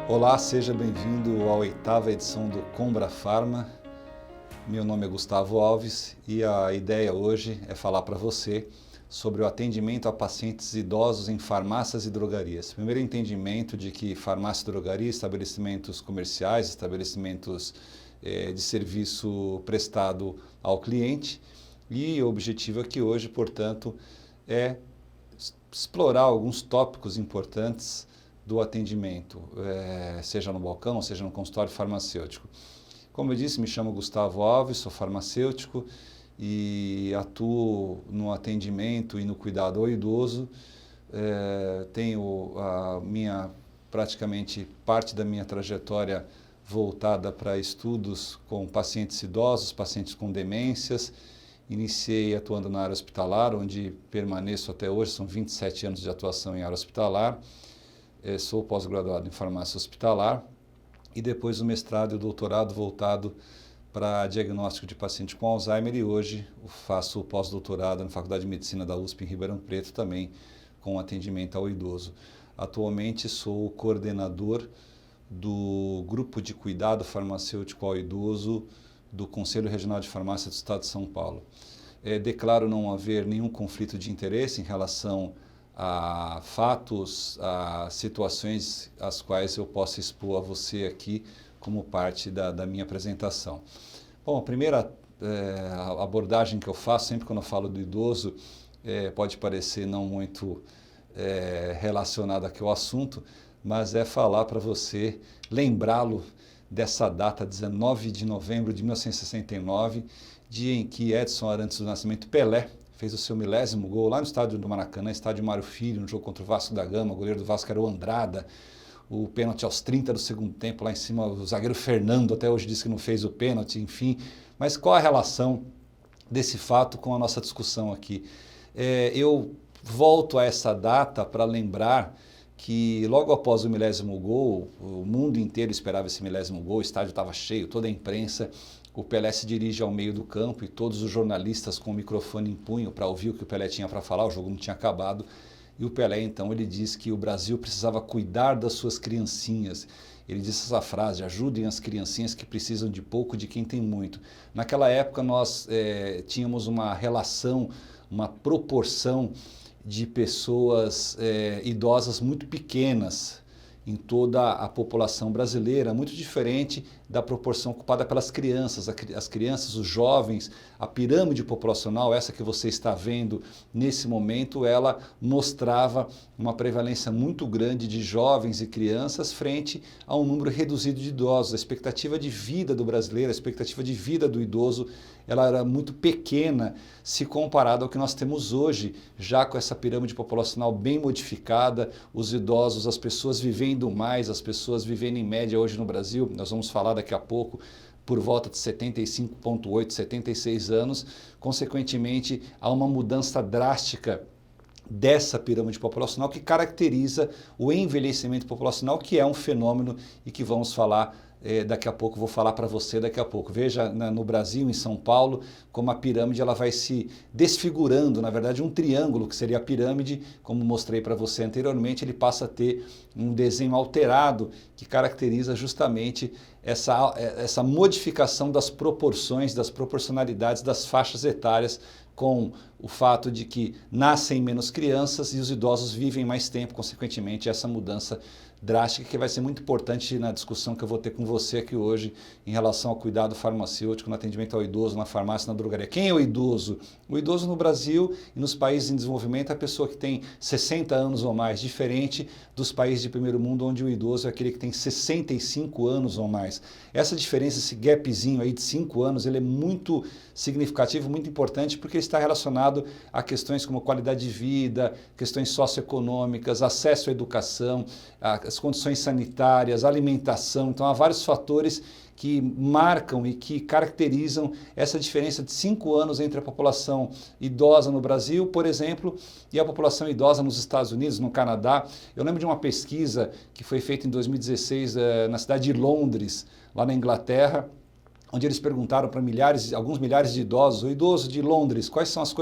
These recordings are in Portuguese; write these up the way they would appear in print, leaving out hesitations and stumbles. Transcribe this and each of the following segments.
Olá, seja bem-vindo à oitava edição do Combra Pharma. Meu nome é Gustavo Alves e a ideia hoje é falar para você sobre o atendimento a pacientes idosos em farmácias e drogarias. Primeiro entendimento de que farmácia e drogaria, estabelecimentos comerciais, estabelecimentos de serviço prestado ao cliente, e o objetivo aqui hoje, portanto, é explorar alguns tópicos importantes do atendimento, seja no balcão, seja no consultório farmacêutico. Como eu disse, me chamo Gustavo Alves, sou farmacêutico e atuo no atendimento e no cuidado ao idoso. Tenho praticamente parte da minha trajetória voltada para estudos com pacientes idosos, pacientes com demências. Iniciei atuando na área hospitalar, onde permaneço até hoje, são 27 anos de atuação em área hospitalar. Sou pós-graduado em farmácia hospitalar e depois o mestrado e o doutorado voltado para diagnóstico de paciente com Alzheimer, e hoje faço o pós-doutorado na Faculdade de Medicina da USP em Ribeirão Preto, também com atendimento ao idoso. Atualmente sou coordenador do Grupo de Cuidado Farmacêutico ao Idoso do Conselho Regional de Farmácia do Estado de São Paulo. Declaro não haver nenhum conflito de interesse em relação a fatos, a situações às quais eu posso expor a você aqui como parte da minha apresentação. Bom, a primeira abordagem que eu faço sempre quando eu falo do idoso pode parecer não muito relacionada aqui ao assunto, mas é falar para você, lembrá-lo dessa data, 19 de novembro de 1969, dia em que Edson Arantes do Nascimento Pelé fez o seu milésimo gol lá no estádio do Maracanã, estádio Mário Filho, no jogo contra o Vasco da Gama. O goleiro do Vasco era o Andrada. O pênalti aos 30 do segundo tempo, lá em cima, o zagueiro Fernando até hoje disse que não fez o pênalti, enfim. Mas qual a relação desse fato com a nossa discussão aqui? Eu volto a essa data para lembrar que logo após o milésimo gol, o mundo inteiro esperava esse milésimo gol, o estádio estava cheio, toda a imprensa. O Pelé se dirige ao meio do campo e todos os jornalistas com o microfone em punho para ouvir o que o Pelé tinha para falar. O jogo não tinha acabado. E o Pelé, então, ele diz que o Brasil precisava cuidar das suas criancinhas. Ele disse essa frase: ajudem as criancinhas que precisam de pouco de quem tem muito. Naquela época nós tínhamos uma relação, uma proporção de pessoas idosas muito pequenas em toda a população brasileira, muito diferente da proporção ocupada pelas crianças. As crianças, os jovens, a pirâmide populacional, essa que você está vendo nesse momento, ela mostrava uma prevalência muito grande de jovens e crianças frente a um número reduzido de idosos. A expectativa de vida do brasileiro, a expectativa de vida do idoso, ela era muito pequena se comparada ao que nós temos hoje, já com essa pirâmide populacional bem modificada, os idosos, as pessoas vivendo mais, as pessoas vivendo em média hoje no Brasil, nós vamos falar daqui a pouco, por volta de 75,8, 76 anos. Consequentemente, há uma mudança drástica dessa pirâmide populacional que caracteriza o envelhecimento populacional, que é um fenômeno e que vamos falar daqui a pouco, vou falar para você daqui a pouco. Veja no Brasil, em São Paulo, como a pirâmide ela vai se desfigurando. Na verdade, um triângulo, que seria a pirâmide, como mostrei para você anteriormente, ele passa a ter um desenho alterado que caracteriza justamente essa modificação das proporções, das proporcionalidades das faixas etárias, com o fato de que nascem menos crianças e os idosos vivem mais tempo, consequentemente essa mudança drástica que vai ser muito importante na discussão que eu vou ter com você aqui hoje em relação ao cuidado farmacêutico, no atendimento ao idoso, na farmácia, na drogaria. Quem é o idoso? O idoso no Brasil e nos países em desenvolvimento é a pessoa que tem 60 anos ou mais, diferente dos países de primeiro mundo, onde o idoso é aquele que tem 65 anos ou mais. Essa diferença, esse gapzinho aí de 5 anos, ele é muito significativo, muito importante, porque ele está relacionado a questões como qualidade de vida, questões socioeconômicas, acesso à educação, as condições sanitárias, alimentação. Então há vários fatores que marcam e que caracterizam essa diferença de 5 anos entre a população idosa no Brasil, por exemplo, e a população idosa nos Estados Unidos, no Canadá. Eu lembro de uma pesquisa que foi feita em 2016 na cidade de Londres, lá na Inglaterra, onde eles perguntaram para alguns milhares de idosos, o idoso de Londres, quais são as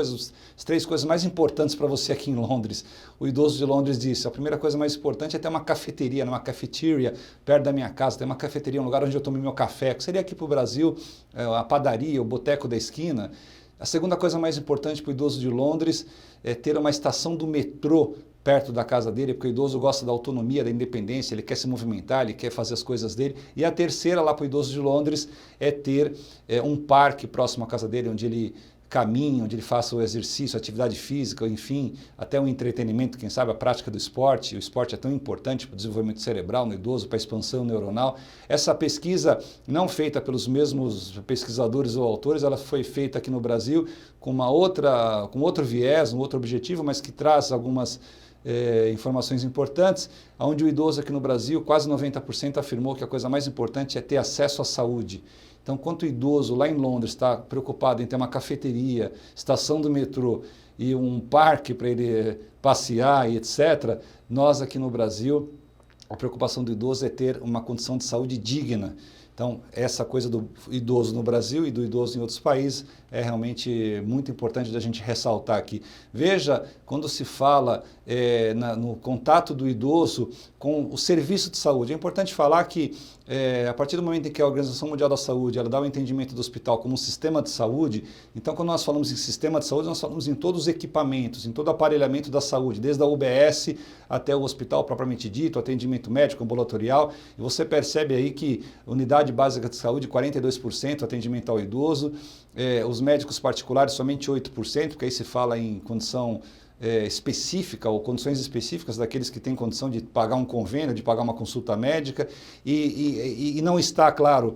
3 coisas mais importantes para você aqui em Londres? O idoso de Londres disse, a primeira coisa mais importante é ter uma cafeteria, uma cafeteria perto da minha casa, ter uma cafeteria, um lugar onde eu tome meu café, que seria aqui para o Brasil, a padaria, o boteco da esquina. A segunda coisa mais importante para o idoso de Londres é ter uma estação do metrô perto da casa dele, porque o idoso gosta da autonomia, da independência, ele quer se movimentar, ele quer fazer as coisas dele. E a terceira, lá para o idoso de Londres, é ter um parque próximo à casa dele, onde ele caminhe, onde ele faça o exercício, atividade física, enfim, até um entretenimento, quem sabe a prática do esporte. O esporte é tão importante para o desenvolvimento cerebral no idoso, para a expansão neuronal. Essa pesquisa, não feita pelos mesmos pesquisadores ou autores, ela foi feita aqui no Brasil com outro viés, um outro objetivo, mas que traz algumas informações importantes, onde o idoso aqui no Brasil, quase 90% afirmou que a coisa mais importante é ter acesso à saúde. Então, enquanto o idoso lá em Londres está preocupado em ter uma cafeteria, estação do metrô e um parque para ele passear e etc., nós aqui no Brasil, a preocupação do idoso é ter uma condição de saúde digna. Então, essa coisa do idoso no Brasil e do idoso em outros países é realmente muito importante da gente ressaltar aqui. Veja, quando se fala no contato do idoso com o serviço de saúde, é importante falar que a partir do momento em que a Organização Mundial da Saúde ela dá o entendimento do hospital como um sistema de saúde, então quando nós falamos em sistema de saúde, nós falamos em todos os equipamentos, em todo o aparelhamento da saúde, desde a UBS até o hospital propriamente dito, atendimento médico, ambulatorial, e você percebe aí que unidade básica de saúde, 42% atendimento ao idoso, os médicos particulares somente 8%, porque aí se fala em condição específica ou condições específicas daqueles que têm condição de pagar um convênio, de pagar uma consulta médica e não está, claro,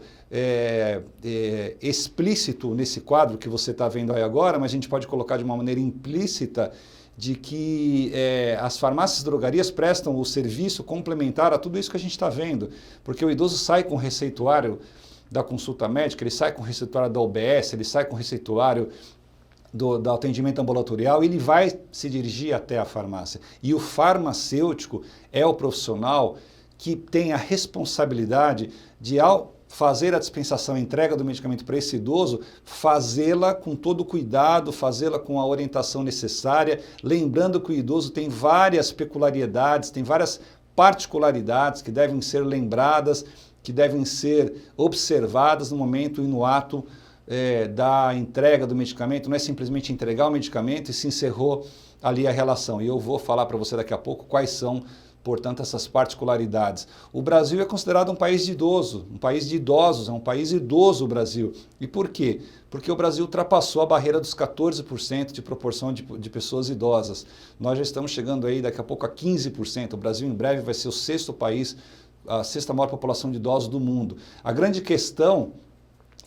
explícito nesse quadro que você está vendo aí agora, mas a gente pode colocar de uma maneira implícita de que as farmácias e drogarias prestam o serviço complementar a tudo isso que a gente está vendo, porque o idoso sai com o receituário da consulta médica, ele sai com o receituário da UBS, ele sai com o receituário do atendimento ambulatorial, ele vai se dirigir até a farmácia. E o farmacêutico é o profissional que tem a responsabilidade de, ao fazer a dispensação e entrega do medicamento para esse idoso, fazê-la com todo o cuidado, fazê-la com a orientação necessária, lembrando que o idoso tem várias peculiaridades, tem várias particularidades que devem ser lembradas, que devem ser observadas no momento e no ato da entrega do medicamento. Não é simplesmente entregar o medicamento e se encerrou ali a relação. E eu vou falar para você daqui a pouco quais são, portanto, essas particularidades. O Brasil é considerado um país de idoso, um país de idosos, é um país idoso o Brasil. E por quê? Porque o Brasil ultrapassou a barreira dos 14% de proporção de pessoas idosas. Nós já estamos chegando aí daqui a pouco a 15%. O Brasil em breve vai ser o 6º país, a 6ª maior população de idosos do mundo. A grande questão,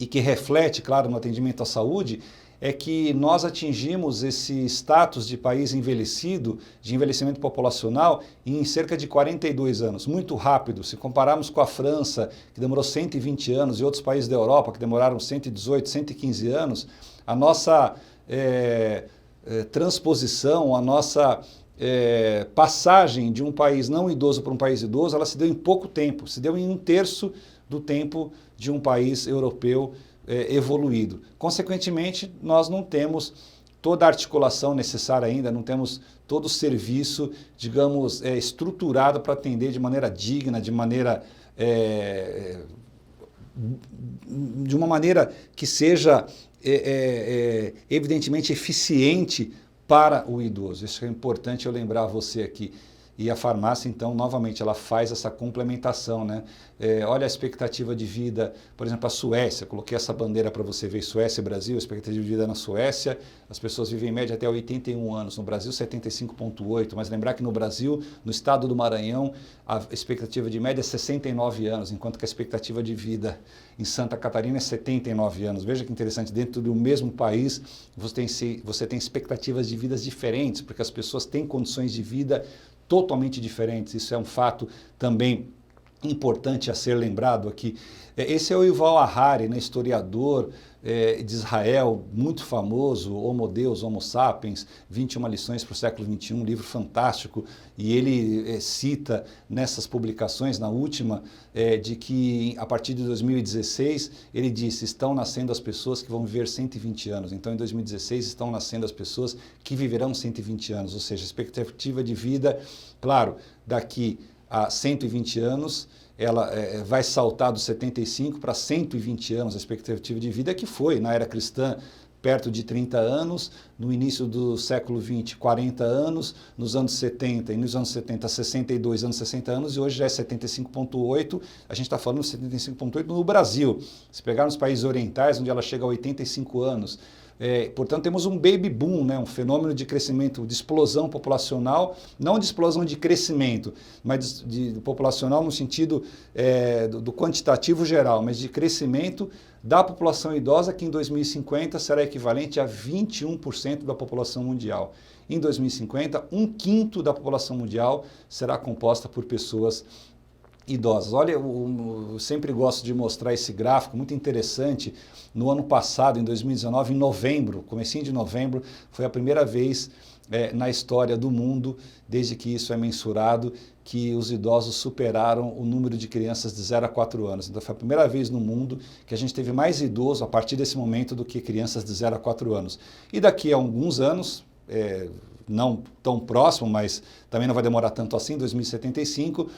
e que reflete, claro, no atendimento à saúde, é que nós atingimos esse status de país envelhecido, de envelhecimento populacional, em cerca de 42 anos, muito rápido. Se compararmos com a França, que demorou 120 anos, e outros países da Europa, que demoraram 118, 115 anos, a nossa transposição, a nossa passagem de um país não idoso para um país idoso, ela se deu em pouco tempo, se deu em 1/3 do tempo de um país europeu evoluído. Consequentemente, nós não temos toda a articulação necessária ainda, não temos todo o serviço, digamos, estruturado para atender de maneira digna, de uma maneira que seja evidentemente eficiente para o idoso. Isso é importante eu lembrar você aqui. E a farmácia, então, novamente, ela faz essa complementação, né? Olha a expectativa de vida, por exemplo, a Suécia, coloquei essa bandeira para você ver, Suécia e Brasil, a expectativa de vida na Suécia, as pessoas vivem em média até 81 anos, no Brasil 75,8, mas lembrar que no Brasil, no estado do Maranhão, a expectativa de média é 69 anos, enquanto que a expectativa de vida em Santa Catarina é 79 anos. Veja que interessante, dentro do mesmo país, você tem expectativas de vidas diferentes, porque as pessoas têm condições de vida totalmente diferentes. Isso é um fato também importante a ser lembrado aqui. Esse é o Yuval Harari, né, historiador de Israel, muito famoso, Homo Deus, Homo Sapiens, 21 lições para o século XXI, um livro fantástico, e ele cita nessas publicações, na última, de que a partir de 2016, ele disse, estão nascendo as pessoas que vão viver 120 anos. Então, em 2016, estão nascendo as pessoas que viverão 120 anos, ou seja, a expectativa de vida, claro, daqui a 120 anos, ela vai saltar dos 75 para 120 anos, a expectativa de vida que foi, na era cristã, perto de 30 anos, no início do século XX, 40 anos, nos anos 70, e nos anos 70, 62 anos, 60 anos, e hoje já é 75,8, a gente está falando de 75,8 no Brasil. Se pegar nos países orientais, onde ela chega a 85 anos, portanto, temos um baby boom, né? Um fenômeno de crescimento, de explosão populacional, não de explosão de crescimento, mas de populacional no sentido do quantitativo geral, mas de crescimento da população idosa, que em 2050 será equivalente a 21% da população mundial. Em 2050, 1/5 da população mundial será composta por pessoas idosas. Olha, eu sempre gosto de mostrar esse gráfico, muito interessante. No ano passado, em 2019, em novembro, comecinho de novembro, foi a primeira vez na história do mundo, desde que isso é mensurado, que os idosos superaram o número de crianças de 0 a 4 anos. Então foi a primeira vez no mundo que a gente teve mais idosos a partir desse momento do que crianças de 0 a 4 anos. E daqui a alguns anos, não tão próximo, mas também não vai demorar tanto assim, 2075,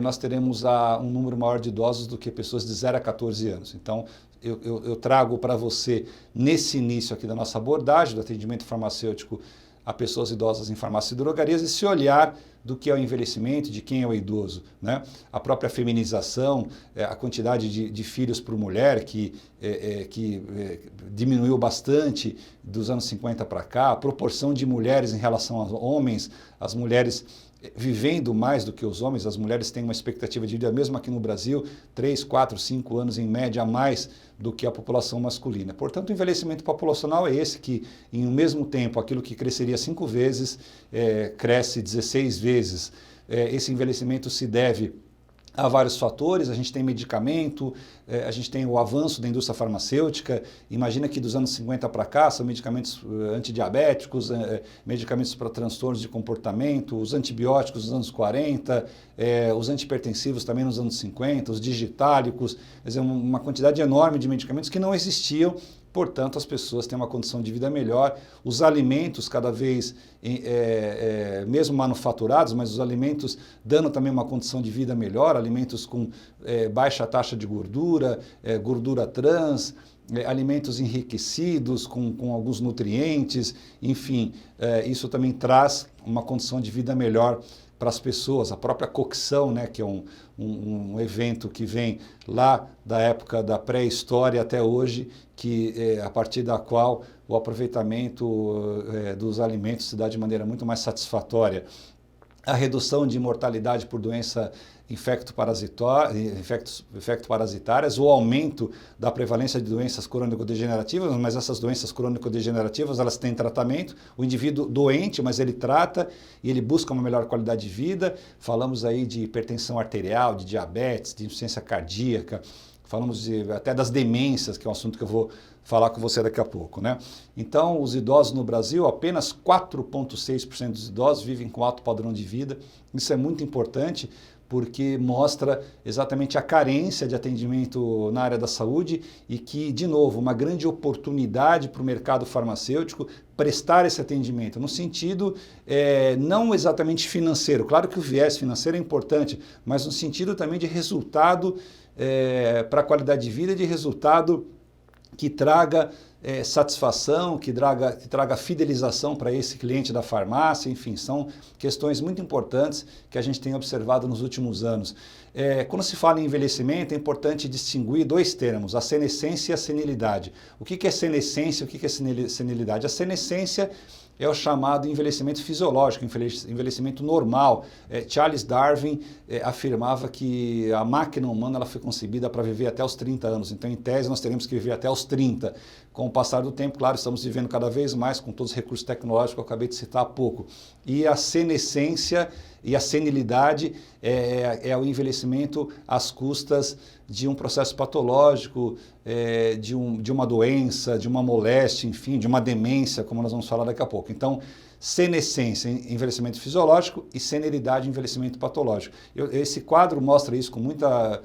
nós teremos um número maior de idosos do que pessoas de 0 a 14 anos. Então, eu trago para você, nesse início aqui da nossa abordagem, do atendimento farmacêutico a pessoas idosas em farmácias e drogarias, esse olhar do que é o envelhecimento, de quem é o idoso, né? A própria feminização, a quantidade de filhos por mulher que diminuiu bastante dos anos 50 para cá, a proporção de mulheres em relação aos homens, as mulheres vivendo mais do que os homens, as mulheres têm uma expectativa de vida, mesmo aqui no Brasil, 3, 4, 5 anos em média a mais do que a população masculina. Portanto, o envelhecimento populacional é esse que, em um mesmo tempo, aquilo que cresceria 5 vezes, cresce 16 vezes. Esse envelhecimento se deve a vários fatores, a gente tem medicamento, a gente tem o avanço da indústria farmacêutica. Imagina que dos anos 50 para cá são medicamentos antidiabéticos, medicamentos para transtornos de comportamento, os antibióticos nos anos 40, os antihipertensivos também nos anos 50, os digitálicos, quer dizer, uma quantidade enorme de medicamentos que não existiam. Portanto, as pessoas têm uma condição de vida melhor, os alimentos cada vez, mesmo manufaturados, mas os alimentos dando também uma condição de vida melhor, alimentos com baixa taxa de gordura, gordura trans, alimentos enriquecidos com alguns nutrientes, enfim, isso também traz uma condição de vida melhor para as pessoas. A própria cocção, né, que é um evento que vem lá da época da pré-história até hoje, que a partir da qual o aproveitamento dos alimentos se dá de maneira muito mais satisfatória. A redução de mortalidade por doença infecto-parasitárias, o aumento da prevalência de doenças crônico-degenerativas, mas essas doenças crônico-degenerativas, elas têm tratamento, o indivíduo doente, mas ele trata e ele busca uma melhor qualidade de vida. Falamos aí de hipertensão arterial, de diabetes, de insuficiência cardíaca, falamos até das demências, que é um assunto que eu vou falar com você daqui a pouco, né? Então, os idosos no Brasil, apenas 4,6% dos idosos vivem com alto padrão de vida. Isso é muito importante, porque mostra exatamente a carência de atendimento na área da saúde e que, de novo, uma grande oportunidade para o mercado farmacêutico prestar esse atendimento, no sentido não exatamente financeiro. Claro que o viés financeiro é importante, mas no sentido também de resultado para a qualidade de vida, de resultado que traga satisfação, que traga fidelização para esse cliente da farmácia. Enfim, são questões muito importantes que a gente tem observado nos últimos anos. Quando se fala em envelhecimento, é importante distinguir dois termos, a senescência e a senilidade. O que é senescência e o que é senilidade? A senescência é o chamado envelhecimento fisiológico, envelhecimento normal. Charles Darwin afirmava que a máquina humana ela foi concebida para viver até os 30 anos. Então, em tese, nós teremos que viver até os 30. Com o passar do tempo, claro, estamos vivendo cada vez mais com todos os recursos tecnológicos que eu acabei de citar há pouco. E a senescência e a senilidade é o envelhecimento às custas de um processo patológico, de uma doença, de uma moléstia, enfim, de uma demência, como nós vamos falar daqui a pouco. Então, senescência, envelhecimento fisiológico, e senilidade, envelhecimento patológico. Esse quadro mostra isso com muita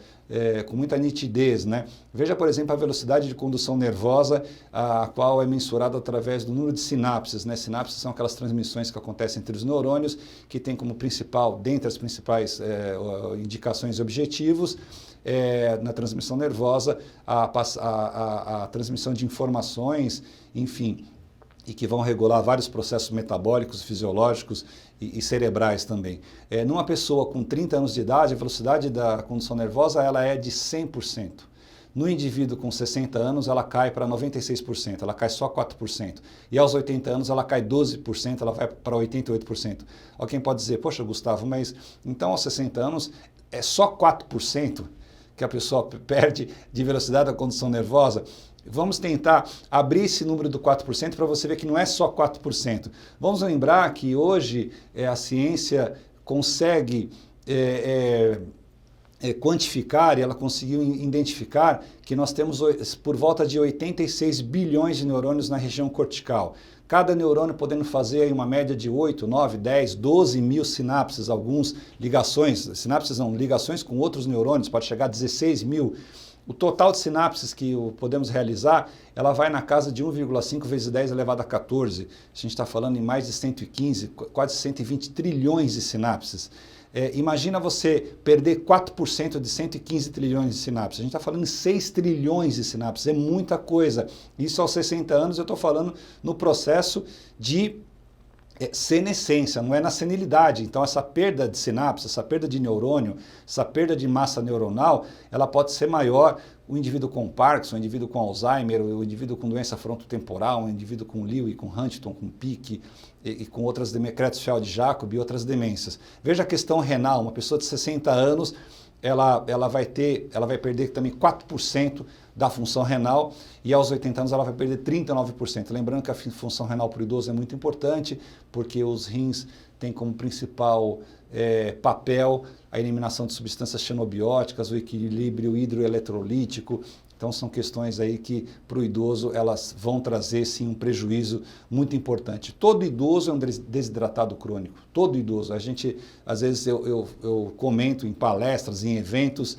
nitidez, né? Veja, por exemplo, a velocidade de condução nervosa, a qual é mensurada através do número de sinapses, né? Sinapses são aquelas transmissões que acontecem entre os neurônios, que tem como principal, dentre as principais indicações e objetivos, na transmissão nervosa, a transmissão de informações, enfim, e que vão regular vários processos metabólicos, fisiológicos e cerebrais também. Numa pessoa com 30 anos de idade, a velocidade da condução nervosa ela é de 100%. No indivíduo com 60 anos, ela cai para 96%, ela cai só 4%. E aos 80 anos, ela cai 12%, ela vai para 88%. Alguém pode dizer, poxa, Gustavo, mas então aos 60 anos é só 4% que a pessoa perde de velocidade da condução nervosa? Vamos tentar abrir esse número do 4% para você ver que não é só 4%. Vamos lembrar que hoje a ciência consegue quantificar, e ela conseguiu identificar que nós temos por volta de 86 bilhões de neurônios na região cortical. Cada neurônio podendo fazer aí uma média de 8, 9, 10, 12 mil sinapses, alguns ligações com outros neurônios, pode chegar a 16 mil. O total de sinapses que podemos realizar, ela vai na casa de 1,5 vezes 10 elevado a 14. A gente está falando em mais de 115, quase 120 trilhões de sinapses. Imagina você perder 4% de 115 trilhões de sinapses. A gente está falando em 6 trilhões de sinapses, é muita coisa. Isso aos 60 anos eu estou falando no processo de senescência, não é na senilidade. Então essa perda de sinapse, essa perda de neurônio, essa perda de massa neuronal, ela pode ser maior. O indivíduo com Parkinson, o indivíduo com Alzheimer, o indivíduo com doença frontotemporal, o indivíduo com Lewy, com Huntington, com Pick e com outras Creutzfeldt-Jakob e outras demências. Veja a questão renal, uma pessoa de 60 anos, ela vai perder também 4% da função renal e aos 80 anos ela vai perder 39%. Lembrando que a função renal para o idoso é muito importante, porque os rins têm como principal papel a eliminação de substâncias xenobióticas, o equilíbrio hidroeletrolítico. Então são questões aí que para o idoso elas vão trazer sim um prejuízo muito importante. Todo idoso é um desidratado crônico, todo idoso. A gente, às vezes eu comento em palestras, em eventos.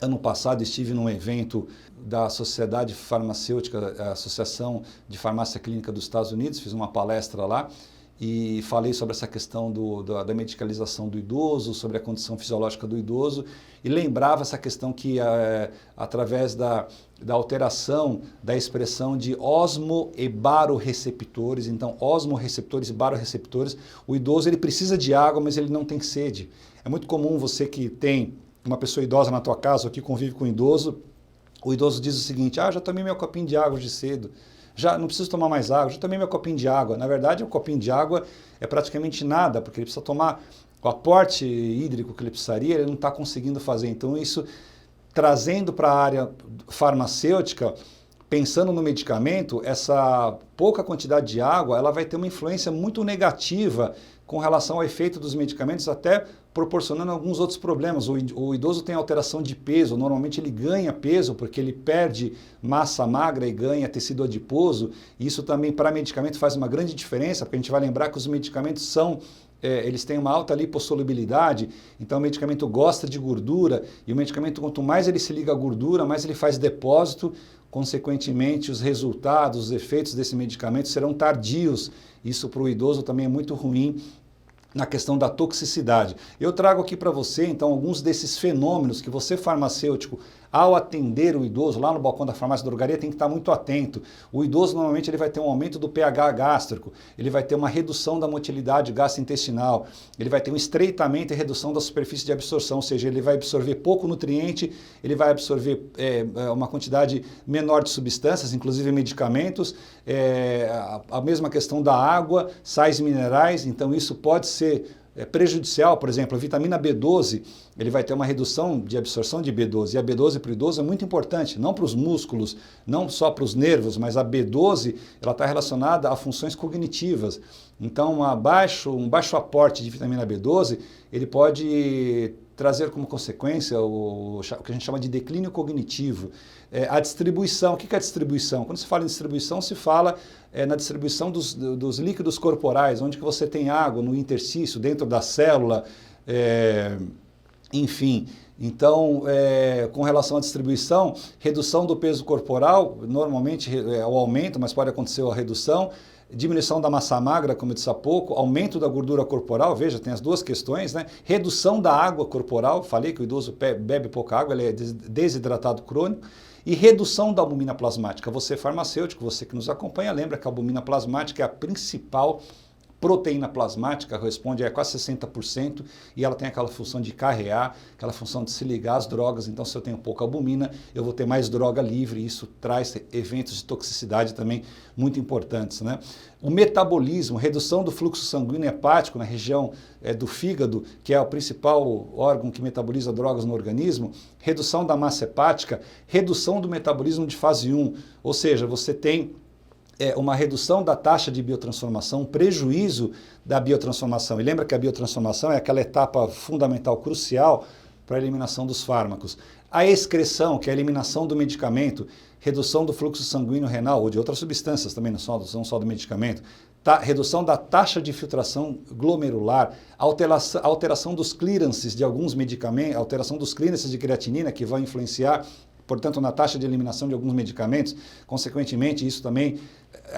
Ano passado estive num evento da Sociedade Farmacêutica, a Associação de Farmácia Clínica dos Estados Unidos, fiz uma palestra lá e falei sobre essa questão da medicalização do idoso, sobre a condição fisiológica do idoso e lembrava essa questão que através da alteração da expressão de osmo e baroreceptores, então osmorreceptores e baroreceptores, o idoso ele precisa de água, mas ele não tem sede. É muito comum você que tem uma pessoa idosa na tua casa ou que convive com um idoso, o idoso diz o seguinte, já tomei meu copinho de água hoje cedo, já não preciso tomar mais água, já tomei meu copinho de água. Na verdade, o copinho de água é praticamente nada, porque ele precisa tomar o aporte hídrico que ele precisaria, ele não está conseguindo fazer. Então, isso trazendo para a área farmacêutica, pensando no medicamento, essa pouca quantidade de água, ela vai ter uma influência muito negativa com relação ao efeito dos medicamentos, até proporcionando alguns outros problemas. O idoso tem alteração de peso, normalmente ele ganha peso porque ele perde massa magra e ganha tecido adiposo. Isso também para medicamento faz uma grande diferença, porque a gente vai lembrar que os medicamentos eles têm uma alta lipossolubilidade, então o medicamento gosta de gordura, e o medicamento, quanto mais ele se liga à gordura, mais ele faz depósito, consequentemente os resultados, os efeitos desse medicamento serão tardios. Isso para o idoso também é muito ruim na questão da toxicidade. Eu trago aqui para você, então, alguns desses fenômenos que você, farmacêutico, ao atender o idoso, lá no balcão da farmácia da drogaria, tem que estar muito atento. O idoso, normalmente, ele vai ter um aumento do pH gástrico, ele vai ter uma redução da motilidade gastrointestinal, ele vai ter um estreitamento e redução da superfície de absorção, ou seja, ele vai absorver pouco nutriente, ele vai absorver uma quantidade menor de substâncias, inclusive medicamentos, a mesma questão da água, sais minerais, então isso pode ser prejudicial, por exemplo, a vitamina B12, ele vai ter uma redução de absorção de B12, e a B12 para o idoso é muito importante, não para os músculos, não só para os nervos, mas a B12 ela está relacionada a funções cognitivas. Então, um baixo aporte de vitamina B12, ele pode trazer como consequência o que a gente chama de declínio cognitivo. A distribuição, o que é a distribuição? Quando se fala em distribuição, se fala na distribuição dos líquidos corporais, onde que você tem água no interstício, dentro da célula, enfim. Então, com relação à distribuição, redução do peso corporal, normalmente é o aumento, mas pode acontecer a redução, diminuição da massa magra, como eu disse há pouco, aumento da gordura corporal, veja, tem as duas questões, né? Redução da água corporal, falei que o idoso bebe pouca água, ele é desidratado crônico, e redução da albumina plasmática. Você farmacêutico, você que nos acompanha, lembra que a albumina plasmática é a principal proteína plasmática, responde a quase 60%, e ela tem aquela função de carrear, aquela função de se ligar às drogas. Então, se eu tenho pouca albumina, eu vou ter mais droga livre, e isso traz eventos de toxicidade também muito importantes, né? O metabolismo, redução do fluxo sanguíneo hepático na região do fígado, que é o principal órgão que metaboliza drogas no organismo, redução da massa hepática, redução do metabolismo de fase 1, ou seja, você tem uma redução da taxa de biotransformação, um prejuízo da biotransformação. E lembra que a biotransformação é aquela etapa fundamental, crucial para a eliminação dos fármacos. A excreção, que é a eliminação do medicamento, redução do fluxo sanguíneo renal ou de outras substâncias também, não só do medicamento, redução da taxa de filtração glomerular, alteração dos clearances de alguns medicamentos, alteração dos clearances de creatinina que vai influenciar, portanto, na taxa de eliminação de alguns medicamentos. Consequentemente, isso também,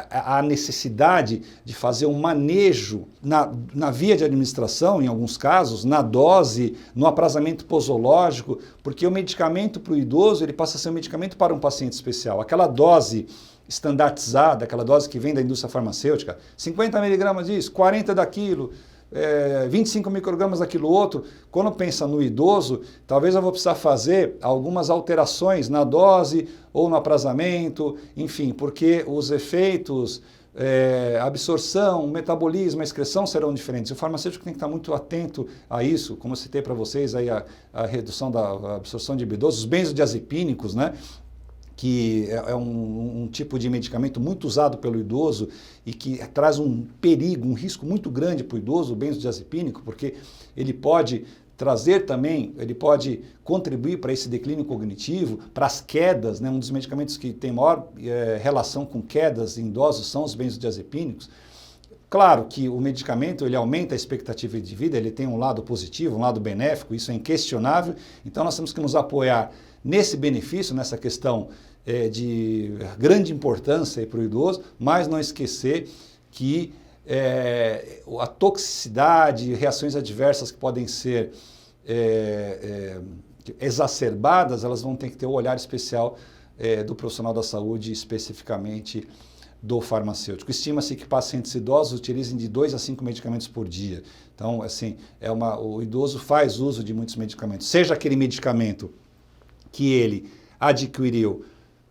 a necessidade de fazer um manejo na via de administração, em alguns casos, na dose, no aprazamento posológico, porque o medicamento para o idoso, ele passa a ser um medicamento para um paciente especial. Aquela dose estandartizada, aquela dose que vem da indústria farmacêutica, 50 miligramas disso, 40 daquilo, 25 microgramas daquilo outro. Quando pensa no idoso, talvez eu vou precisar fazer algumas alterações na dose ou no aprazamento, enfim, porque os efeitos, absorção, metabolismo, a excreção serão diferentes. O farmacêutico tem que estar muito atento a isso, como eu citei para vocês, aí a redução da absorção de B12, os benzodiazepínicos, né? Que é um tipo de medicamento muito usado pelo idoso e que traz um perigo, um risco muito grande para o idoso, o benzodiazepínico, porque ele pode trazer também, ele pode contribuir para esse declínio cognitivo, para as quedas, né? Um dos medicamentos que tem maior relação com quedas em idosos são os benzodiazepínicos. Claro que o medicamento ele aumenta a expectativa de vida, ele tem um lado positivo, um lado benéfico, isso é inquestionável, então nós temos que nos apoiar nesse benefício, nessa questão de grande importância para o idoso, mas não esquecer que a toxicidade, reações adversas que podem ser exacerbadas, elas vão ter que ter um olhar especial do profissional da saúde, especificamente do farmacêutico. Estima-se que pacientes idosos utilizem de 2 a 5 medicamentos por dia. Então, assim, o idoso faz uso de muitos medicamentos, seja aquele medicamento que ele adquiriu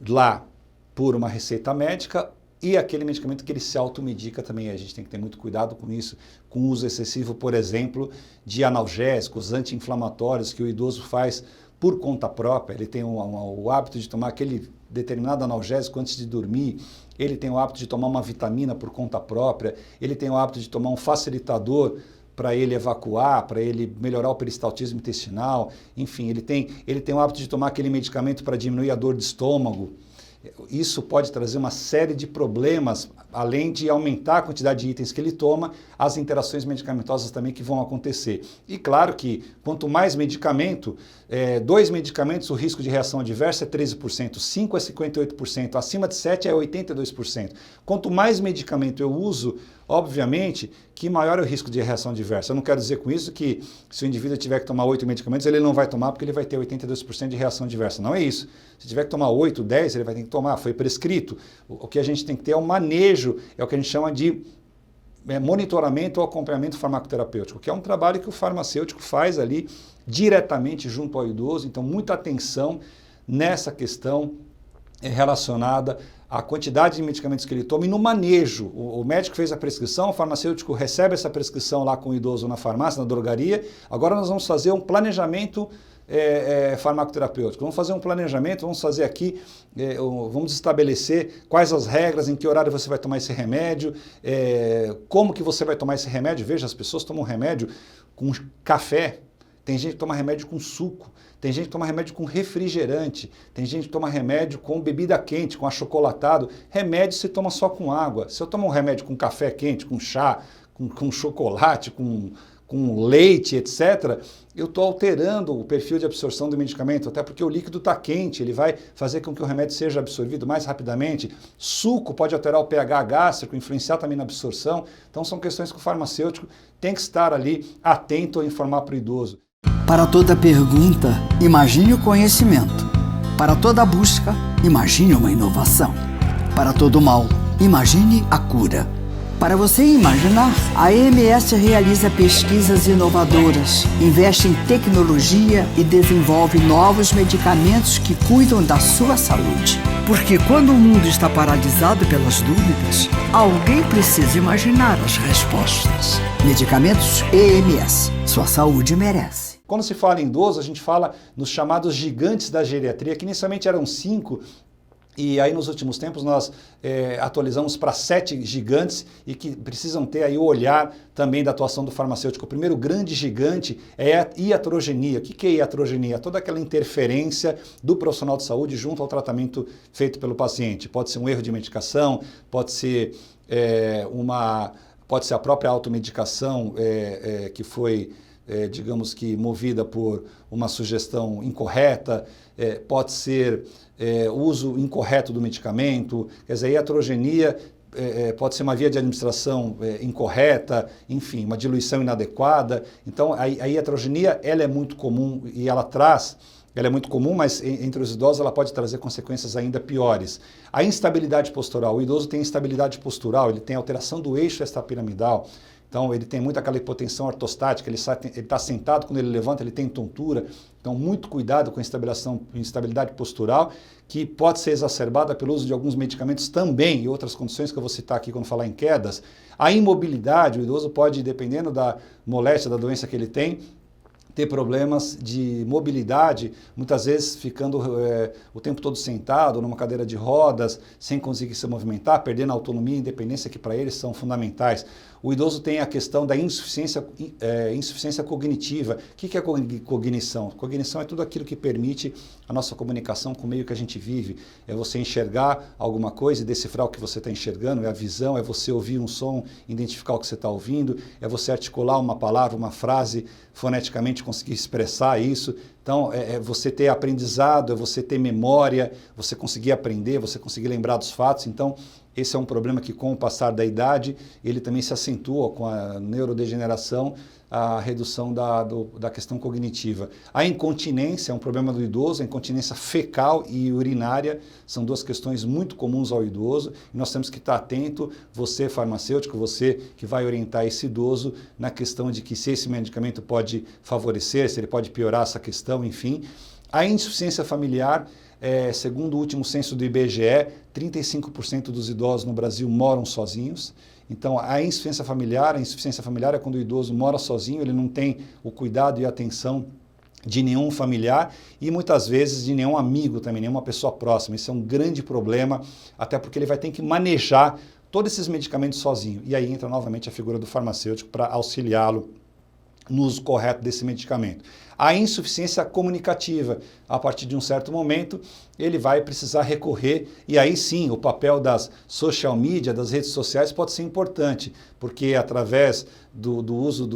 lá por uma receita médica e aquele medicamento que ele se automedica também. A gente tem que ter muito cuidado com isso, com o uso excessivo, por exemplo, de analgésicos, anti-inflamatórios que o idoso faz por conta própria. Ele tem o hábito de tomar aquele determinado analgésico antes de dormir, ele tem o hábito de tomar uma vitamina por conta própria, ele tem o hábito de tomar um facilitador para ele evacuar, para ele melhorar o peristaltismo intestinal, enfim, ele tem o hábito de tomar aquele medicamento para diminuir a dor de estômago. Isso pode trazer uma série de problemas, além de aumentar a quantidade de itens que ele toma, as interações medicamentosas também que vão acontecer. E claro que quanto mais medicamento, 2 medicamentos, o risco de reação adversa é 13%, 5 é 58%, acima de 7 é 82%. Quanto mais medicamento eu uso, obviamente, que maior é o risco de reação adversa. Eu não quero dizer com isso que se o indivíduo tiver que tomar 8 medicamentos, ele não vai tomar porque ele vai ter 82% de reação adversa. Não é isso. Se tiver que tomar 8, 10, ele vai ter que tomar, foi prescrito. O que a gente tem que ter é um manejo, é o que a gente chama de monitoramento ou acompanhamento farmacoterapêutico, que é um trabalho que o farmacêutico faz ali diretamente junto ao idoso. Então, muita atenção nessa questão relacionada a quantidade de medicamentos que ele toma e no manejo. O médico fez a prescrição, o farmacêutico recebe essa prescrição lá com o idoso na farmácia, na drogaria. Agora nós vamos fazer um planejamento farmacoterapêutico. Vamos fazer um planejamento, vamos fazer aqui, vamos estabelecer quais as regras, em que horário você vai tomar esse remédio, como que você vai tomar esse remédio. Veja, as pessoas tomam remédio com café, tem gente que toma remédio com suco, tem gente que toma remédio com refrigerante, tem gente que toma remédio com bebida quente, com achocolatado. Remédio se toma só com água. Se eu tomo um remédio com café quente, com chá, com chocolate, com leite, etc., eu estou alterando o perfil de absorção do medicamento, até porque o líquido está quente, ele vai fazer com que o remédio seja absorvido mais rapidamente. Suco pode alterar o pH gástrico, influenciar também na absorção. Então são questões que o farmacêutico tem que estar ali atento a informar para o idoso. Para toda pergunta, imagine o conhecimento. Para toda busca, imagine uma inovação. Para todo mal, imagine a cura. Para você imaginar, a EMS realiza pesquisas inovadoras, investe em tecnologia e desenvolve novos medicamentos que cuidam da sua saúde. Porque quando o mundo está paralisado pelas dúvidas, alguém precisa imaginar as respostas. Medicamentos EMS. Sua saúde merece. Quando se fala em idoso, a gente fala nos chamados gigantes da geriatria, que inicialmente eram 5, e aí nos últimos tempos nós atualizamos para 7 gigantes e que precisam ter aí o olhar também da atuação do farmacêutico. O primeiro grande gigante é a iatrogenia. O que é iatrogenia? Toda aquela interferência do profissional de saúde junto ao tratamento feito pelo paciente. Pode ser um erro de medicação, pode ser a própria automedicação que foi digamos que movida por uma sugestão incorreta, pode ser uso incorreto do medicamento, quer dizer, a iatrogenia pode ser uma via de administração incorreta, enfim, uma diluição inadequada. Então, a iatrogenia ela é muito comum e ela é muito comum, mas entre os idosos ela pode trazer consequências ainda piores. A instabilidade postural, o idoso tem instabilidade postural, ele tem alteração do eixo extrapiramidal. Então, ele tem muito aquela hipotensão ortostática, ele está sentado, quando ele levanta, ele tem tontura. Então, muito cuidado com a instabilidade postural, que pode ser exacerbada pelo uso de alguns medicamentos também, e outras condições que eu vou citar aqui quando falar em quedas. A imobilidade, o idoso pode, dependendo da moléstia, da doença que ele tem, ter problemas de mobilidade, muitas vezes ficando o tempo todo sentado, numa cadeira de rodas, sem conseguir se movimentar, perdendo a autonomia e independência que para eles são fundamentais. O idoso tem a questão da insuficiência cognitiva. O que é cognição? Cognição é tudo aquilo que permite a nossa comunicação com o meio que a gente vive. É você enxergar alguma coisa e decifrar o que você está enxergando, é a visão, é você ouvir um som, identificar o que você está ouvindo, é você articular uma palavra, uma frase, foneticamente conseguir expressar isso. Então, é você ter aprendizado, é você ter memória, você conseguir aprender, você conseguir lembrar dos fatos. Então, esse é um problema que, com o passar da idade, ele também se acentua com a neurodegeneração, a redução da questão cognitiva. A incontinência é um problema do idoso, a incontinência fecal e urinária são duas questões muito comuns ao idoso e nós temos que estar atento, você farmacêutico, você que vai orientar esse idoso na questão de que se esse medicamento pode favorecer, se ele pode piorar essa questão, enfim. A insuficiência familiar, segundo o último censo do IBGE, 35% dos idosos no Brasil moram sozinhos. Então, a insuficiência familiar é quando o idoso mora sozinho, ele não tem o cuidado e a atenção de nenhum familiar e muitas vezes de nenhum amigo também, nenhuma pessoa próxima. Isso é um grande problema, até porque ele vai ter que manejar todos esses medicamentos sozinho. E aí entra novamente a figura do farmacêutico para auxiliá-lo no uso correto desse medicamento. A insuficiência comunicativa, a partir de um certo momento, ele vai precisar recorrer, e aí sim, o papel das social media, das redes sociais pode ser importante, porque através do uso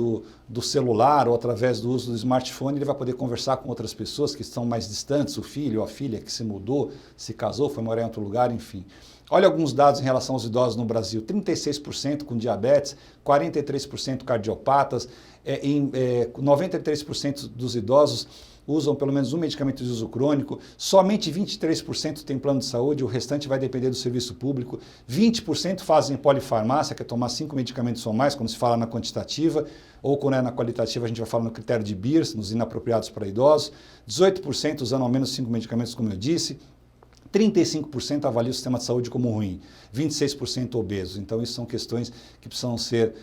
do celular ou através do uso do smartphone, ele vai poder conversar com outras pessoas que estão mais distantes, o filho ou a filha que se mudou, se casou, foi morar em outro lugar, enfim. Olha alguns dados em relação aos idosos no Brasil, 36% com diabetes, 43% cardiopatas, 93% dos idosos usam pelo menos um medicamento de uso crônico, somente 23% tem plano de saúde, o restante vai depender do serviço público, 20% fazem polifarmácia, que é tomar 5 medicamentos ou mais, quando se fala na quantitativa, ou quando é na qualitativa a gente vai falar no critério de Beers, nos inapropriados para idosos, 18% usando ao menos 5 medicamentos, como eu disse, 35% avalia o sistema de saúde como ruim, 26% obesos. Então, isso são questões que precisam ser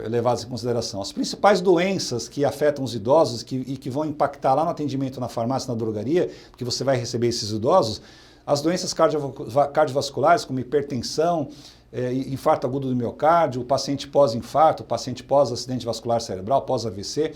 levadas em consideração. As principais doenças que afetam os idosos e que vão impactar lá no atendimento na farmácia, na drogaria, porque você vai receber esses idosos, as doenças cardiovasculares, como hipertensão, infarto agudo do miocárdio, o paciente pós-infarto, o paciente pós-acidente vascular cerebral, pós-AVC,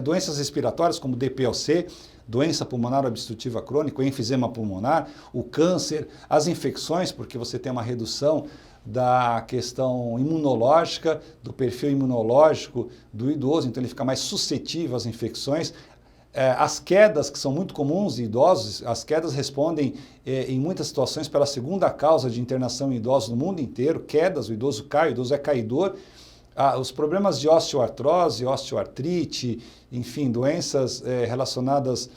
doenças respiratórias como DPLC, doença pulmonar obstrutiva crônica, o enfisema pulmonar, o câncer, as infecções, porque você tem uma redução da questão imunológica, do perfil imunológico do idoso, então ele fica mais suscetível às infecções. As quedas, que são muito comuns em idosos, as quedas respondem em muitas situações pela segunda causa de internação em idosos no mundo inteiro, quedas, o idoso cai, o idoso é caidor. Os problemas de osteoartrose, osteoartrite, enfim, doenças relacionadas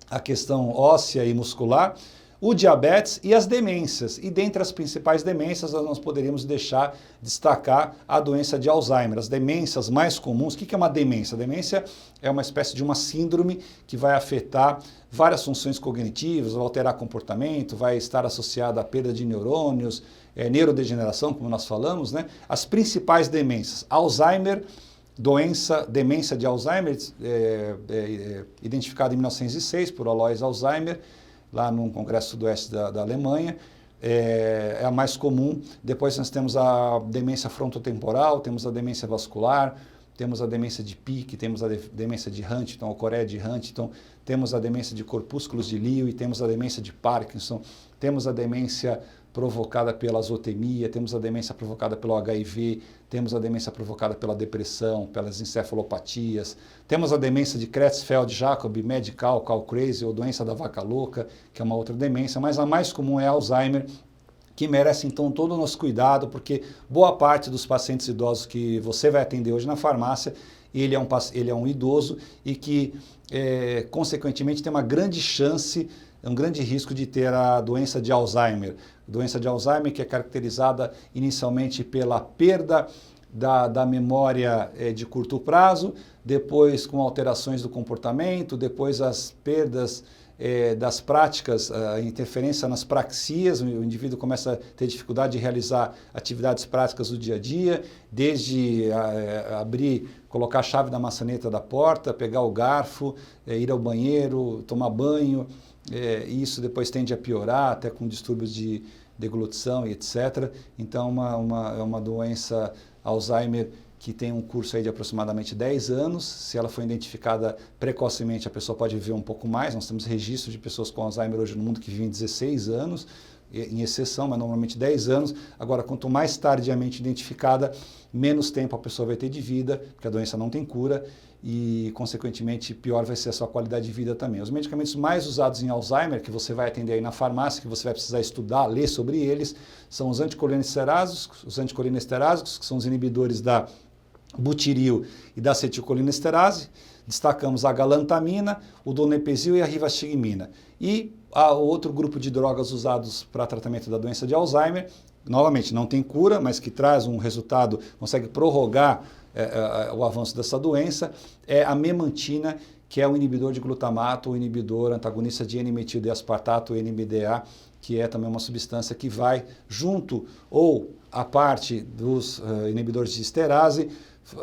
à questão óssea e muscular, o diabetes e as demências. E dentre as principais demências, nós poderíamos destacar a doença de Alzheimer. As demências mais comuns, o que é uma demência? A demência é uma espécie de uma síndrome que vai afetar várias funções cognitivas, vai alterar comportamento, vai estar associada à perda de neurônios, neurodegeneração, como nós falamos, né? As principais demências, Alzheimer, demência de Alzheimer, identificada em 1906 por Alois Alzheimer, lá no Congresso Sudoeste da Alemanha, é a mais comum. Depois nós temos a demência frontotemporal, temos a demência vascular, temos a demência de Pick, temos a demência de Huntington, a Coreia de Huntington, temos a demência de corpúsculos de Lewy, temos a demência de Parkinson, temos a demência provocada pela azotemia, temos a demência provocada pelo HIV, temos a demência provocada pela depressão, pelas encefalopatias, temos a demência de Creutzfeldt-Jakob, Mad-Cow, Cow-Crazy ou doença da vaca louca, que é uma outra demência, mas a mais comum é Alzheimer, que merece então todo o nosso cuidado, porque boa parte dos pacientes idosos que você vai atender hoje na farmácia, ele é um idoso e que, consequentemente, tem uma grande chance, um grande risco de ter a doença de Alzheimer. Doença de Alzheimer que é caracterizada inicialmente pela perda da memória de curto prazo, depois com alterações do comportamento, depois as perdas das práticas, a interferência nas praxias, o indivíduo começa a ter dificuldade de realizar atividades práticas do dia a dia, desde colocar a chave da maçaneta da porta, pegar o garfo, ir ao banheiro, tomar banho, isso depois tende a piorar, até com distúrbios de deglutição e etc. Então é uma doença Alzheimer que tem um curso aí de aproximadamente 10 anos. Se ela for identificada precocemente, a pessoa pode viver um pouco mais. Nós temos registro de pessoas com Alzheimer hoje no mundo que vivem 16 anos, em exceção, mas normalmente 10 anos. Agora, quanto mais tardiamente identificada, menos tempo a pessoa vai ter de vida, porque a doença não tem cura e, consequentemente, pior vai ser a sua qualidade de vida também. Os medicamentos mais usados em Alzheimer, que você vai atender aí na farmácia, que você vai precisar estudar, ler sobre eles, são os anticolinestérásicos, que são os inibidores da butiril e da acetilcolinesterase. Destacamos a galantamina, o donepezil e a rivastigmina. E o outro grupo de drogas usados para tratamento da doença de Alzheimer, novamente não tem cura, mas que traz um resultado, consegue prorrogar o avanço dessa doença, é a memantina, que é o inibidor de glutamato, o inibidor antagonista de N-metildeaspartato, NMDA, que é também uma substância que vai junto ou a parte dos inibidores de esterase,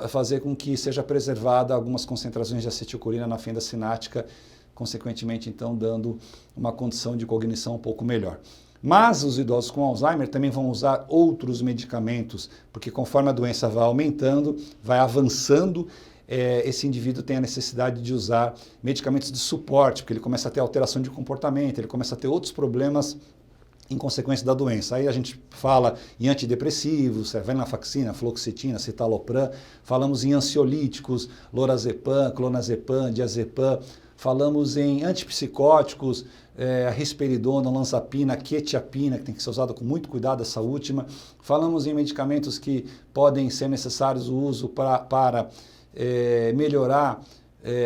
fazer com que seja preservada algumas concentrações de acetilcolina na fenda sináptica, consequentemente, então, dando uma condição de cognição um pouco melhor. Mas os idosos com Alzheimer também vão usar outros medicamentos, porque conforme a doença vai aumentando, vai avançando, esse indivíduo tem a necessidade de usar medicamentos de suporte, porque ele começa a ter alteração de comportamento, ele começa a ter outros problemas em consequência da doença. Aí a gente fala em antidepressivos, venlafaxina, fluoxetina, citalopram, falamos em ansiolíticos, lorazepam, clonazepam, diazepam, falamos em antipsicóticos, risperidona, olanzapina, quetiapina, que tem que ser usada com muito cuidado, essa última. Falamos em medicamentos que podem ser necessários o uso para melhorar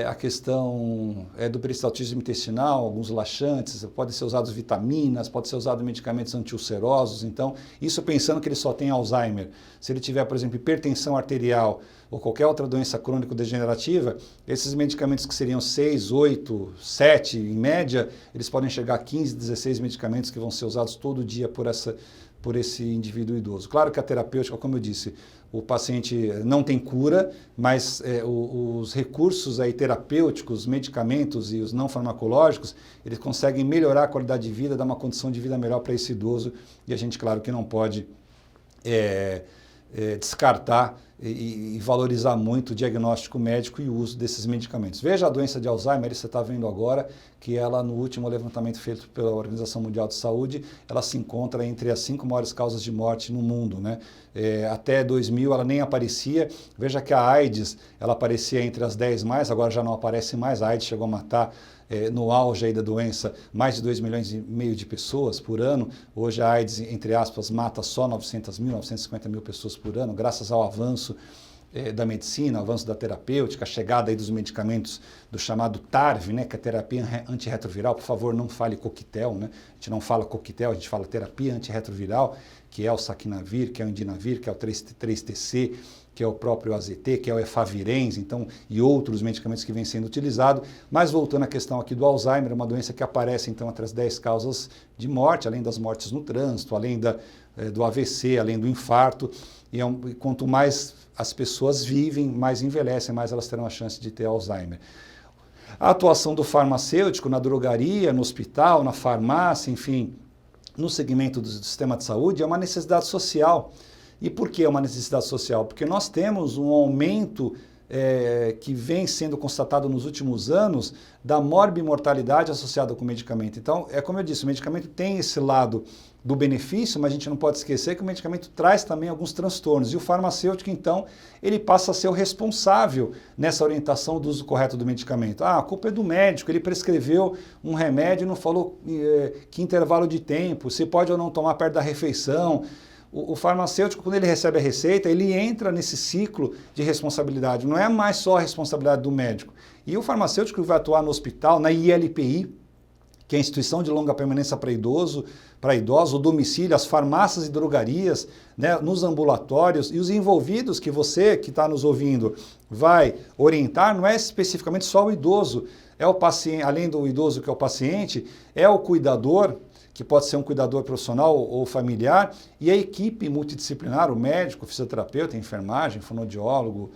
a questão do peristaltismo intestinal, alguns laxantes, podem ser usados vitaminas, pode ser usado medicamentos antiulcerosos. Então, isso pensando que ele só tem Alzheimer. Se ele tiver, por exemplo, hipertensão arterial ou qualquer outra doença crônico-degenerativa, esses medicamentos que seriam 6, 8, 7 em média, eles podem chegar a 15, 16 medicamentos que vão ser usados todo dia por esse indivíduo idoso. Claro que a terapêutica, como eu disse, o paciente não tem cura, mas os recursos aí terapêuticos, os medicamentos e os não farmacológicos, eles conseguem melhorar a qualidade de vida, dar uma condição de vida melhor para esse idoso, e a gente, claro, que não pode descartar e valorizar muito o diagnóstico médico e o uso desses medicamentos. Veja a doença de Alzheimer, você está vendo agora que ela, no último levantamento feito pela Organização Mundial de Saúde, ela se encontra entre as 5 maiores causas de morte no mundo, né? Até 2000 ela nem aparecia. Veja que a AIDS, ela aparecia entre as 10 mais, agora já não aparece mais. A AIDS chegou a matar, no auge aí da doença, mais de 2,5 milhões de pessoas por ano. Hoje a AIDS, entre aspas, mata só 900 mil, 950 mil pessoas por ano, graças ao avanço da medicina, avanço da terapêutica, a chegada aí dos medicamentos do chamado TARV, né, que é a terapia antirretroviral. Por favor, não fale coquetel, né? A gente não fala coquetel, a gente fala terapia antirretroviral, que é o Saquinavir, que é o Indinavir, que é o 3TC, que é o próprio AZT, que é o Efavirenz, então, e outros medicamentos que vêm sendo utilizados. Mas voltando à questão aqui do Alzheimer, é uma doença que aparece então entre as 10 causas de morte, além das mortes no trânsito, além do AVC, além do infarto. E quanto mais as pessoas vivem, mais envelhecem, mais elas terão a chance de ter Alzheimer. A atuação do farmacêutico na drogaria, no hospital, na farmácia, enfim, no segmento do sistema de saúde, é uma necessidade social. E por que é uma necessidade social? Porque nós temos um aumento que vem sendo constatado nos últimos anos da morbimortalidade associada com o medicamento. Então, como eu disse, o medicamento tem esse lado do benefício, mas a gente não pode esquecer que o medicamento traz também alguns transtornos. E o farmacêutico, então, ele passa a ser o responsável nessa orientação do uso correto do medicamento. A culpa é do médico, ele prescreveu um remédio e não falou que intervalo de tempo, se pode ou não tomar perto da refeição. O farmacêutico, quando ele recebe a receita, ele entra nesse ciclo de responsabilidade. Não é mais só a responsabilidade do médico. E o farmacêutico vai atuar no hospital, na ILPI, que é a Instituição de Longa Permanência para idosos, o domicílio, as farmácias e drogarias, né, nos ambulatórios, e os envolvidos que você, que está nos ouvindo, vai orientar, não é especificamente só o idoso, é o paciente, além do idoso que é o paciente, é o cuidador, que pode ser um cuidador profissional ou familiar, e a equipe multidisciplinar, o médico, o fisioterapeuta, a enfermagem, fonoaudiólogo,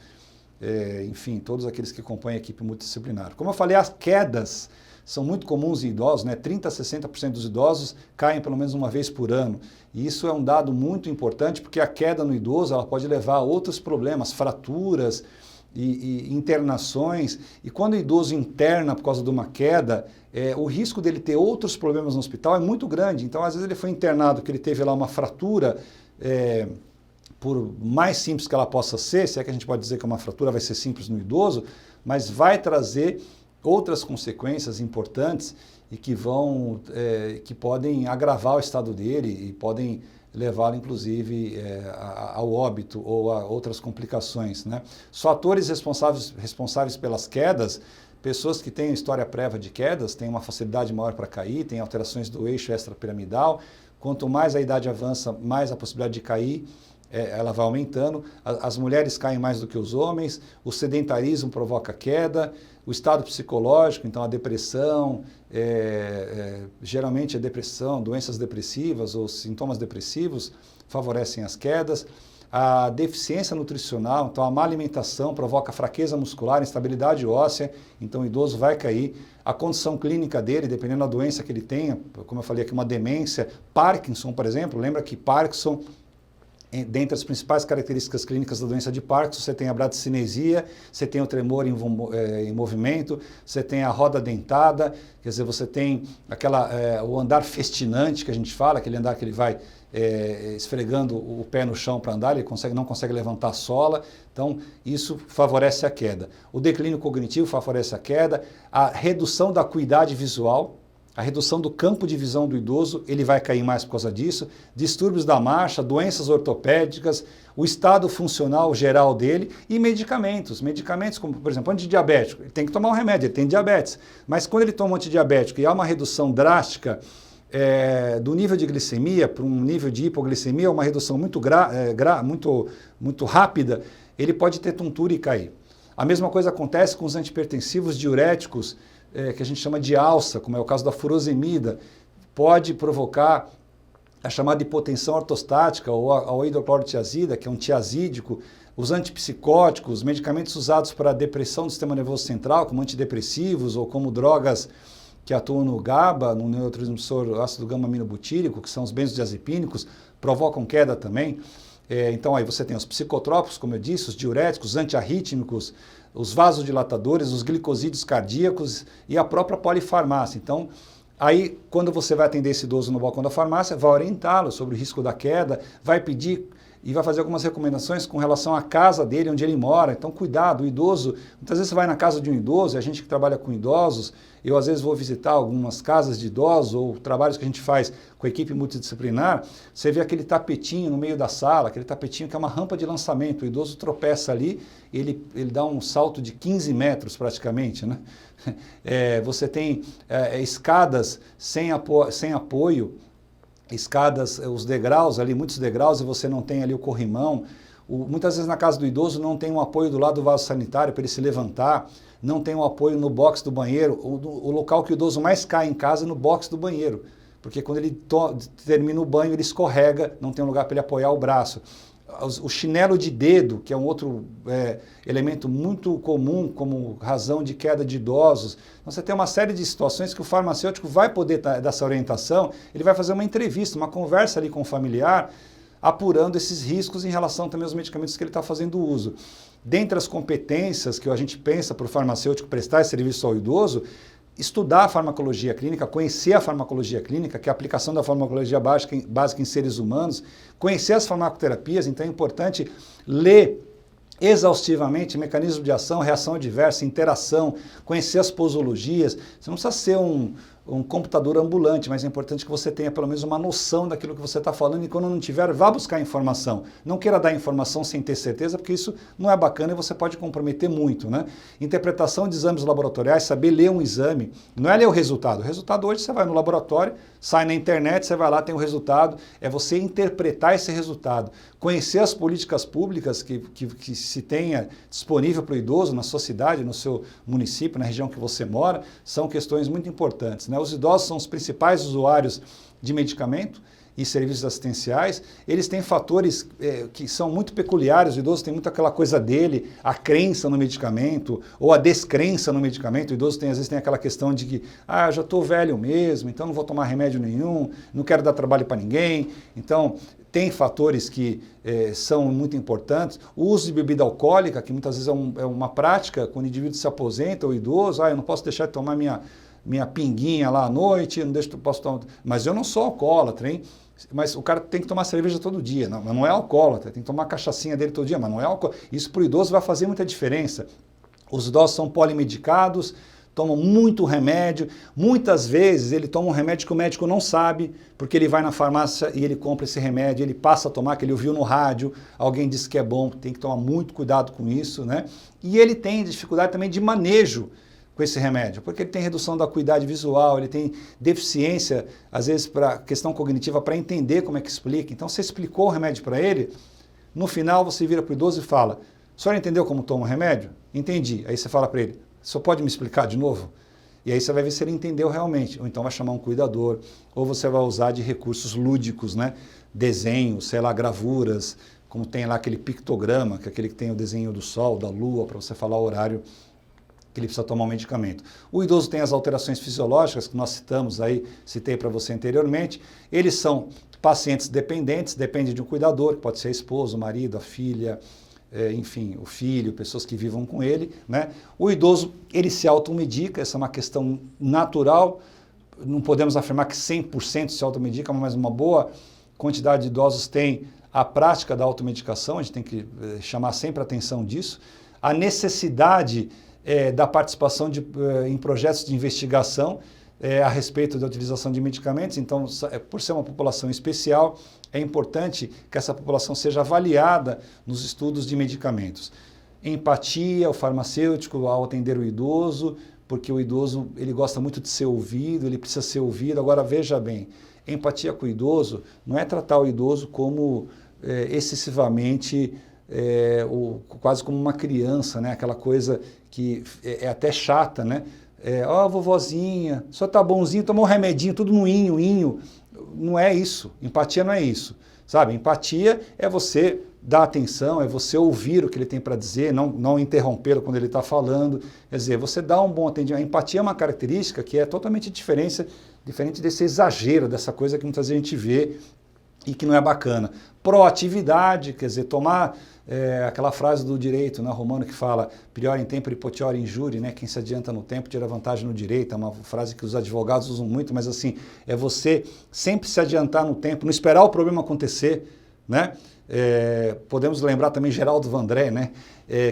enfim, todos aqueles que compõem a equipe multidisciplinar. Como eu falei, as quedas são muito comuns em idosos, né? 30% a 60% dos idosos caem pelo menos uma vez por ano. E isso é um dado muito importante, porque a queda no idoso ela pode levar a outros problemas, fraturas e internações. E quando o idoso interna por causa de uma queda, o risco dele ter outros problemas no hospital é muito grande. Então, às vezes ele foi internado porque ele teve lá uma fratura, por mais simples que ela possa ser, se é que a gente pode dizer que uma fratura vai ser simples no idoso, mas vai trazer outras consequências importantes e que que podem agravar o estado dele e podem levá-lo, inclusive, ao óbito ou a outras complicações, né? Os fatores responsáveis pelas quedas, pessoas que têm história prévia de quedas, têm uma facilidade maior para cair, têm alterações do eixo extrapiramidal. Quanto mais a idade avança, mais a possibilidade de cair, ela vai aumentando. As mulheres caem mais do que os homens, o sedentarismo provoca queda, o estado psicológico, então a depressão, geralmente a depressão, doenças depressivas ou sintomas depressivos favorecem as quedas. A deficiência nutricional, então a má alimentação provoca fraqueza muscular, instabilidade óssea, então o idoso vai cair. A condição clínica dele, dependendo da doença que ele tenha, como eu falei aqui, uma demência, Parkinson, por exemplo, lembra que Parkinson, dentre as principais características clínicas da doença de Parkinson, você tem a bradicinesia, você tem o tremor em movimento, você tem a roda dentada, quer dizer, você tem o andar festinante que a gente fala, aquele andar que ele vai esfregando o pé no chão para andar, ele não consegue levantar a sola, então isso favorece a queda. O declínio cognitivo favorece a queda, a redução da acuidade visual, a redução do campo de visão do idoso, ele vai cair mais por causa disso, distúrbios da marcha, doenças ortopédicas, o estado funcional geral dele e medicamentos. Medicamentos como, por exemplo, antidiabético, ele tem que tomar um remédio, ele tem diabetes, mas quando ele toma um antidiabético e há uma redução drástica do nível de glicemia para um nível de hipoglicemia, uma redução muito rápida, ele pode ter tontura e cair. A mesma coisa acontece com os antihipertensivos diuréticos, que a gente chama de alça, como é o caso da furosemida, pode provocar a chamada hipotensão ortostática ou a hidroclorotiazida, que é um tiazídico, os antipsicóticos, medicamentos usados para depressão do sistema nervoso central, como antidepressivos ou como drogas que atuam no GABA, no neurotransmissor ácido gama-aminobutírico, que são os benzodiazepínicos, provocam queda também. Então aí você tem os psicotrópicos, como eu disse, os diuréticos, os antiarrítmicos, os vasodilatadores, os glicosídeos cardíacos e a própria polifarmácia. Então, aí quando você vai atender esse idoso no balcão da farmácia, vai orientá-lo sobre o risco da queda, vai pedir e vai fazer algumas recomendações com relação à casa dele, onde ele mora. Então, cuidado, o idoso, muitas vezes você vai na casa de um idoso, e a gente que trabalha com idosos, eu às vezes vou visitar algumas casas de idosos ou trabalhos que a gente faz com a equipe multidisciplinar, você vê aquele tapetinho no meio da sala, aquele tapetinho que é uma rampa de lançamento, o idoso tropeça ali, ele dá um salto de 15 metros praticamente, né? Você tem escadas sem apoio, escadas, os degraus ali, muitos degraus, e você não tem ali o corrimão. Muitas vezes na casa do idoso não tem um apoio do lado do vaso sanitário para ele se levantar, não tem um apoio no box do banheiro. O local que o idoso mais cai em casa é no box do banheiro, porque quando ele termina o banho ele escorrega, não tem um lugar para ele apoiar o braço. O chinelo de dedo, que é um outro elemento muito comum como razão de queda de idosos. Então, você tem uma série de situações que o farmacêutico vai poder dar essa orientação, ele vai fazer uma entrevista, uma conversa ali com o familiar, apurando esses riscos em relação também aos medicamentos que ele está fazendo uso. Dentre as competências que a gente pensa para o farmacêutico prestar esse serviço ao idoso, estudar a farmacologia clínica, conhecer a farmacologia clínica, que é a aplicação da farmacologia básica em seres humanos, conhecer as farmacoterapias, então é importante ler exaustivamente mecanismo de ação, reação adversa, interação, conhecer as posologias. Você não precisa ser um computador ambulante, mas é importante que você tenha pelo menos uma noção daquilo que você está falando e quando não tiver, vá buscar informação. Não queira dar informação sem ter certeza, porque isso não é bacana e você pode comprometer muito, né? Interpretação de exames laboratoriais, saber ler um exame, não é ler o resultado. O resultado hoje você vai no laboratório, sai na internet, você vai lá, tem o resultado, é você interpretar esse resultado. Conhecer as políticas públicas que se tenha disponível para o idoso na sua cidade, no seu município, na região que você mora, são questões muito importantes, né? Os idosos são os principais usuários de medicamento e serviços assistenciais, eles têm fatores que são muito peculiares, o idoso tem muito aquela coisa dele, a crença no medicamento ou a descrença no medicamento. O idoso às vezes tem aquela questão de que, eu já estou velho mesmo, então não vou tomar remédio nenhum, não quero dar trabalho para ninguém. Então, tem fatores que são muito importantes. O uso de bebida alcoólica, que muitas vezes é uma prática, quando o indivíduo se aposenta, o idoso, eu não posso deixar de tomar minha pinguinha lá à noite, posso tomar, mas eu não sou alcoólatra, hein? Mas o cara tem que tomar cerveja todo dia, não é alcoólatra, tem que tomar a cachaçinha dele todo dia, mas não é alcoólatra. Isso para o idoso vai fazer muita diferença. Os idosos são polimedicados, tomam muito remédio, muitas vezes ele toma um remédio que o médico não sabe, porque ele vai na farmácia e ele compra esse remédio, ele passa a tomar, que ele ouviu no rádio, alguém disse que é bom, tem que tomar muito cuidado com isso, né? E ele tem dificuldade também de manejo com esse remédio, porque ele tem redução da acuidade visual, ele tem deficiência, às vezes, para questão cognitiva, para entender como é que explica. Então, você explicou o remédio para ele, no final você vira para o idoso e fala, o senhor entendeu como toma o remédio? Entendi. Aí você fala para ele, o senhor pode me explicar de novo? E aí você vai ver se ele entendeu realmente, ou então vai chamar um cuidador, ou você vai usar de recursos lúdicos, né? Desenhos, sei lá, gravuras, como tem lá aquele pictograma, que é aquele que tem o desenho do sol, da lua, para você falar o horário que ele precisa tomar um medicamento. O idoso tem as alterações fisiológicas que nós citei para você anteriormente. Eles são pacientes dependentes, depende de um cuidador, que pode ser a esposa, o marido, a filha, enfim, o filho, pessoas que vivam com ele, né? O idoso, ele se automedica, essa é uma questão natural, não podemos afirmar que 100% se automedica, mas uma boa quantidade de idosos tem a prática da automedicação, a gente tem que chamar sempre a atenção disso. A necessidade da participação em projetos de investigação, a respeito da utilização de medicamentos. Então, por ser uma população especial, é importante que essa população seja avaliada nos estudos de medicamentos. Empatia, o farmacêutico ao atender o idoso, porque o idoso ele gosta muito de ser ouvido, ele precisa ser ouvido. Agora, veja bem, empatia com o idoso não é tratar o idoso como excessivamente, quase como uma criança, né? Aquela coisa que é até chata, né? Vovozinha, só tá bonzinho, tomou um remedinho, tudo no inho. Não é isso, empatia não é isso, sabe? Empatia é você dar atenção, é você ouvir o que ele tem para dizer, não interrompê-lo quando ele está falando, quer dizer, você dá um bom atendimento. A empatia é uma característica que é totalmente diferente desse exagero, dessa coisa que muitas vezes a gente vê e que não é bacana. Proatividade, quer dizer, tomar aquela frase do direito, né, romano, que fala prior in tempore potior injuri, né, quem se adianta no tempo tira vantagem no direito, é uma frase que os advogados usam muito, mas assim, é você sempre se adiantar no tempo, não esperar o problema acontecer, né? Podemos lembrar também Geraldo Vandré, né?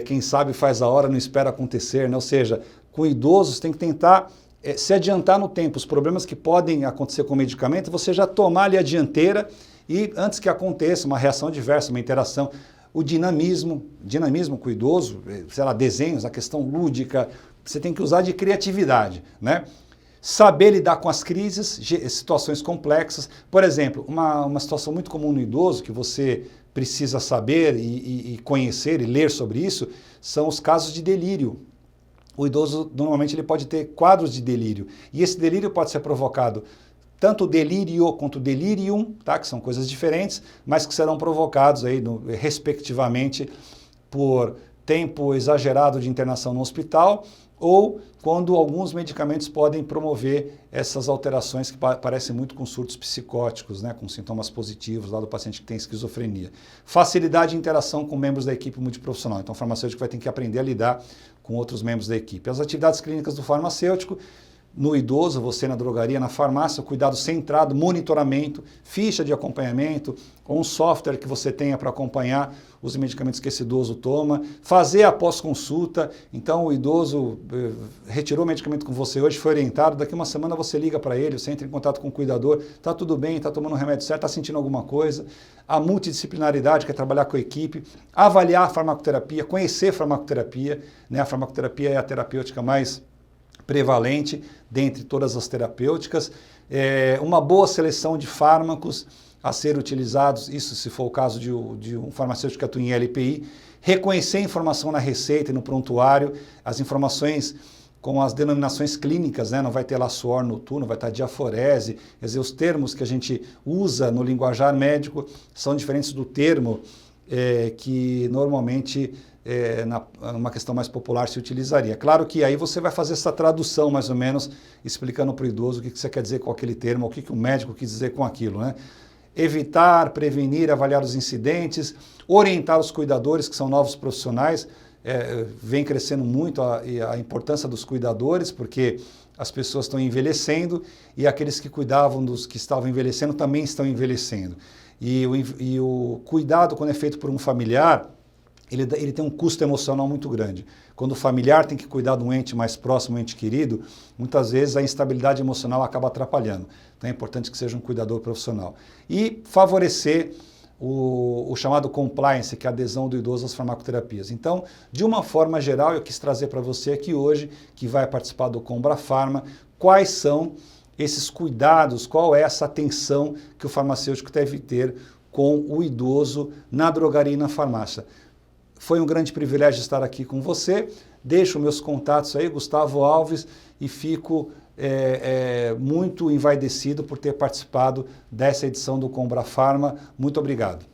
Quem sabe faz a hora, não espera acontecer, né? Ou seja, com idosos tem que tentar se adiantar no tempo, os problemas que podem acontecer com o medicamento, você já tomar ali a dianteira e antes que aconteça uma reação adversa, uma interação. O dinamismo com o idoso, sei lá, desenhos, a questão lúdica, você tem que usar de criatividade, né? Saber lidar com as crises, situações complexas. Por exemplo, uma situação muito comum no idoso, que você precisa saber e conhecer e ler sobre isso, são os casos de delírio. O idoso, normalmente, ele pode ter quadros de delírio. E esse delírio pode ser provocado tanto o delírio quanto o delirium, tá? Que são coisas diferentes, mas que serão provocados aí, respectivamente, por tempo exagerado de internação no hospital ou quando alguns medicamentos podem promover essas alterações que parecem muito com surtos psicóticos, né, com sintomas positivos lá do paciente que tem esquizofrenia. Facilidade de interação com membros da equipe multiprofissional. Então, o farmacêutico vai ter que aprender a lidar com outros membros da equipe. As atividades clínicas do farmacêutico, no idoso, você na drogaria, na farmácia, cuidado centrado, monitoramento, ficha de acompanhamento, ou um software que você tenha para acompanhar os medicamentos que esse idoso toma, fazer a pós-consulta. Então o idoso retirou o medicamento com você hoje, foi orientado, daqui uma semana você liga para ele, você entra em contato com o cuidador, está tudo bem, está tomando o remédio certo, está sentindo alguma coisa. A multidisciplinaridade, que é trabalhar com a equipe, avaliar a farmacoterapia, conhecer a farmacoterapia, né? A farmacoterapia é a terapêutica mais prevalente dentre todas as terapêuticas, uma boa seleção de fármacos a ser utilizados, isso se for o caso de um farmacêutico que atua em LPI, reconhecer a informação na receita e no prontuário, as informações com as denominações clínicas, né? Não vai ter lá suor noturno, vai estar diaforese, quer dizer, os termos que a gente usa no linguajar médico são diferentes do termo que normalmente numa questão mais popular se utilizaria. Claro que aí você vai fazer essa tradução mais ou menos, explicando para o idoso o que você quer dizer com aquele termo, o que o médico quis dizer com aquilo, né? Evitar, prevenir, avaliar os incidentes, orientar os cuidadores, que são novos profissionais, vem crescendo muito a importância dos cuidadores, porque as pessoas estão envelhecendo e aqueles que cuidavam dos que estavam envelhecendo também estão envelhecendo. E o cuidado, quando é feito por um familiar, ele tem um custo emocional muito grande. Quando o familiar tem que cuidar de um ente mais próximo, um ente querido, muitas vezes a instabilidade emocional acaba atrapalhando. Então é importante que seja um cuidador profissional. E favorecer o chamado compliance, que é a adesão do idoso às farmacoterapias. Então, de uma forma geral, eu quis trazer para você aqui hoje, que vai participar do Combra Pharma, quais são esses cuidados, qual é essa atenção que o farmacêutico deve ter com o idoso na drogaria e na farmácia. Foi um grande privilégio estar aqui com você. Deixo meus contatos aí, Gustavo Alves, e fico muito envaidecido por ter participado dessa edição do Combra Pharma. Muito obrigado.